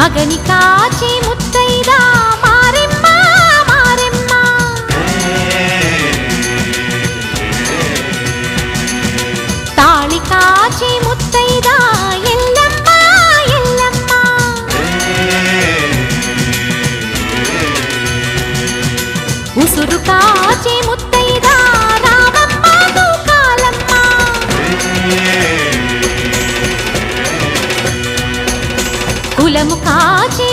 మగని కాచి ముత్తైదా మారెమ్మ మారెమ్మ తాళి కాచి ముత్తైదా ఎల్లమ్మ ఎల్లమ్మ ఉసురు కాచి ముత్తైదా రామమ్మ తూకాలమ్మ కులము కాచి